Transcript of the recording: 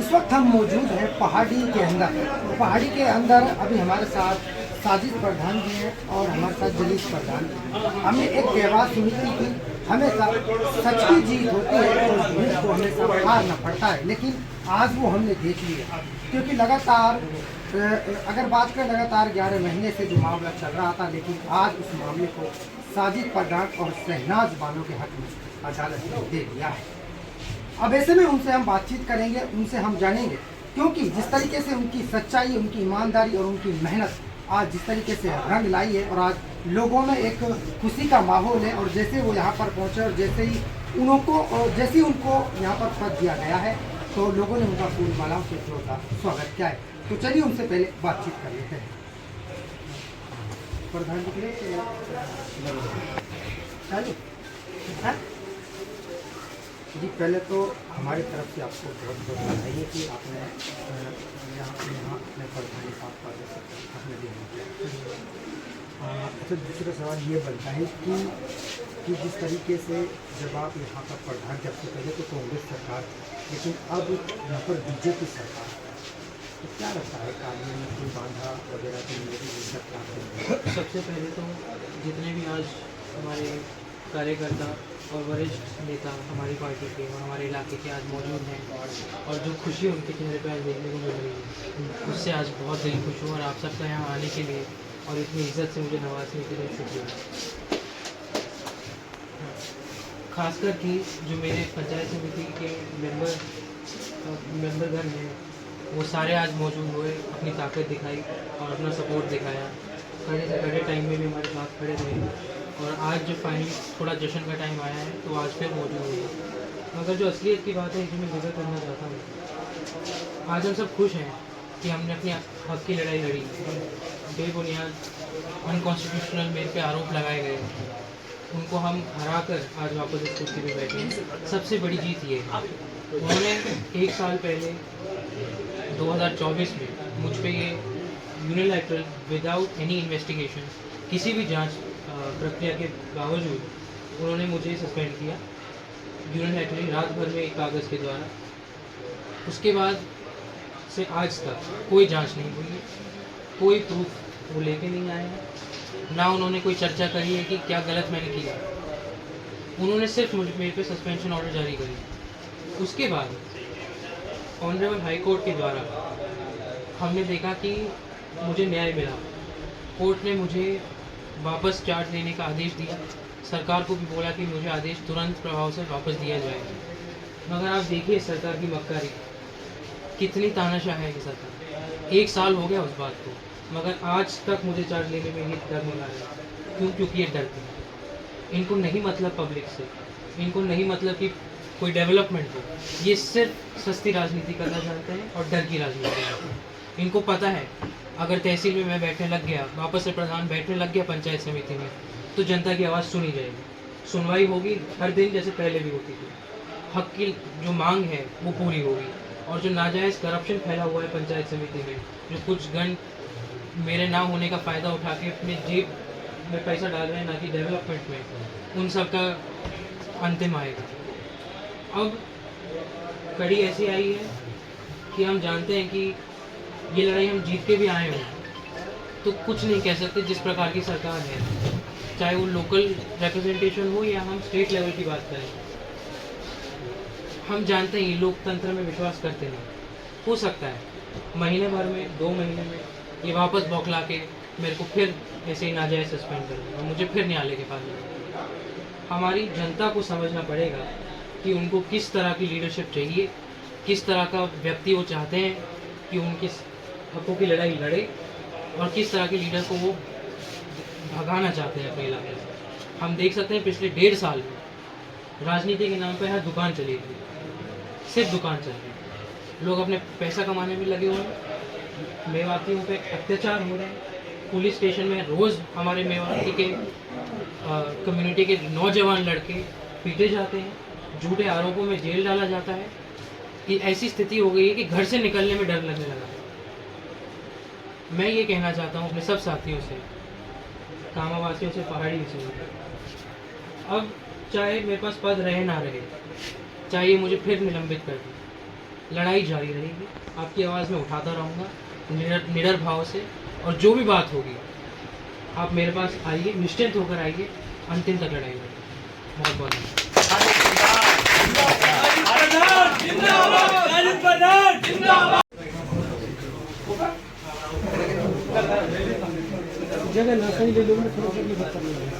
इस वक्त हम मौजूद हैं पहाड़ी के अंदर। पहाड़ी के अंदर अभी हमारे साथ साजिद प्रधान जी हैं और हमारे साथ जलीस प्रधान जी। हमने एक कहावत सुनी थी कि हमेशा सच की जीत होती है और झूठ को हमेशा हारना पड़ता है, लेकिन आज वो हमने देख लिया। क्योंकि लगातार अगर बात करें लगातार 11 महीने से जो मामला चल रहा था, लेकिन आज उस मामले को साजिद प्रधान और शहनाज बानो के हक में अदालत ने दे दिया है। अब ऐसे में उनसे हम बातचीत करेंगे, उनसे हम जानेंगे, क्योंकि जिस तरीके से उनकी सच्चाई, उनकी ईमानदारी और उनकी मेहनत आज जिस तरीके से रंग लाई है और आज लोगों में एक खुशी का माहौल है। और जैसे वो यहाँ पर पहुँचे और जैसे ही उनको यहाँ पर पद दिया गया है तो लोगों ने उनका फूल मालाओं से जोरदार स्वागत किया है। तो चलिए उनसे पहले बातचीत कर लेते हैं। प्रधान जी के जी, पहले तो हमारी तरफ से आपको बहुत बहुत बधाई है कि आपने यहाँ अपने प्रधान साहब का आपने दिया। अच्छा, दूसरा सवाल ये बनता है कि जिस तरीके से जब आप यहाँ पर प्रधान, जब से पहले तो कांग्रेस सरकार, लेकिन अब यहाँ पर बीजेपी सरकार, तो क्या लगता है कानून में कोई बाधा वगैरह की सरकार? सबसे पहले तो जितने भी आज हमारे कार्यकर्ता और वरिष्ठ नेता हमारी पार्टी के और हमारे इलाके के आज मौजूद हैं और जो खुशी उनके चेहरे पर आज देखने को मिल रही है, उससे आज बहुत दिल खुश हूँ। और आप सबका यहाँ आने के लिए और इतनी इज्जत से मुझे नवाजने के लिए शुक्रिया। खासकर कि जो मेरे पंचायत समिति के मेंबरगण हैं वो सारे आज मौजूद हुए, अपनी ताकत दिखाई और अपना सपोर्ट दिखाया। खड़े से खड़े टाइम में भी हमारे साथ खड़े रहे और आज जो फाइनली थोड़ा जश्न का टाइम आया है तो आज फिर मौजूद हुआ। मगर जो असलियत की बात है जो मैं जिक्र करना चाहता हूँ, आज हम सब खुश हैं कि हमने अपने हक की लड़ाई लड़ी। बेबुनियाद अनकॉन्स्टिट्यूशनल मेरे पे आरोप लगाए गए, उनको हम हरा कर आज वापस इस कुर्सी पे बैठे हैं। सबसे बड़ी जीत ये है, उन्होंने 1 साल पहले 2024 में मुझ पे ये यूनिलैटरल विदाउट एनी इन्वेस्टिगेशन, किसी भी जांच प्रक्रिया के बावजूद उन्होंने मुझे सस्पेंड किया यूनिलैटरली, रात भर में एक कागज़ के द्वारा। उसके बाद से आज तक कोई जांच नहीं हुई, कोई प्रूफ वो लेके नहीं आए हैं, ना उन्होंने कोई चर्चा करी है कि क्या गलत मैंने किया। उन्होंने सिर्फ मेरे पे सस्पेंशन ऑर्डर जारी करी। उसके बाद ऑनरेबल हाई कोर्ट के द्वारा हमने देखा कि मुझे न्याय मिला। कोर्ट ने मुझे वापस चार्ज लेने का आदेश दिया, सरकार को भी बोला कि मुझे आदेश तुरंत प्रभाव से वापस दिया जाए। मगर आप देखिए सरकार की मक्कारी, कितनी तानाशाह है ये सरकार। 1 साल हो गया उस बात को, मगर आज तक मुझे चार्ज लेने में ये डर नहीं आ रहा। क्यों? क्योंकि ये डरते हैं। इनको नहीं मतलब पब्लिक से, इनको नहीं मतलब कि कोई डेवलपमेंट हो। ये सिर्फ सस्ती राजनीति करना चाहते हैं और डर की राजनीति करते हैं। इनको पता है अगर तहसील में मैं बैठने लग गया, वापस से प्रधान बैठने लग गया पंचायत समिति में, तो जनता की आवाज़ सुनी जाएगी, सुनवाई होगी हर दिन जैसे पहले भी होती थी। हक की जो मांग है वो पूरी होगी। और जो नाजायज़ करप्शन फैला हुआ है पंचायत समिति में, जो कुछ गण मेरे ना होने का फ़ायदा उठा के अपने जेब में पैसा डाल रहे हैं ना कि डेवलपमेंट में, उन सब का अंतिम आएगा। अब कड़ी ऐसी आई है कि हम जानते हैं कि ये लड़ाई हम जीत के भी आए हों तो कुछ नहीं कह सकते। जिस प्रकार की सरकार है, चाहे वो लोकल रिप्रेजेंटेशन हो या हम स्टेट लेवल की बात करें, हम जानते हैं ये लोकतंत्र में विश्वास करते नहीं। हो सकता है महीने भर में, 2 महीने में ये वापस बौखला के मेरे को फिर ऐसे ही नाजायज़ सस्पेंड कर देगा, मुझे फिर न्यायालय के पास जाएगा। हमारी जनता को समझना पड़ेगा कि उनको किस तरह की लीडरशिप चाहिए, किस तरह का व्यक्ति वो चाहते हैं कि उनके हकों की लड़ाई लड़े और किस तरह के लीडर को वो भगाना चाहते हैं अपने इलाके से। हम देख सकते हैं पिछले 1.5 साल में राजनीति के नाम पर हर दुकान चली गई, सिर्फ दुकान चल रही। लोग अपने पैसा कमाने में लगे हुए हैं, मेवातियों पे अत्याचार हो रहे हैं। पुलिस स्टेशन में रोज़ हमारे मेवाती के कम्युनिटी के नौजवान लड़के पीटे जाते हैं, झूठे आरोपों में जेल डाला जाता है। कि ऐसी स्थिति हो गई है कि घर से निकलने में डर लगने लगा है। मैं ये कहना चाहता हूँ अपने सब साथियों से, कामावासियों से, पहाड़ियों से, अब चाहे मेरे पास पद रहे ना रहे, चाहे मुझे फिर निलंबित कर दे, लड़ाई जारी रहेगी। आपकी आवाज़ में उठाता रहूँगा निडर भाव से, और जो भी बात होगी आप मेरे पास आइए, निश्चिंत होकर आइए, अंतिम तक लड़ाई लड़ेंगे। बहुत बहुत जगह ना सही ले लोगे थोड़ा सा भी बात करना है।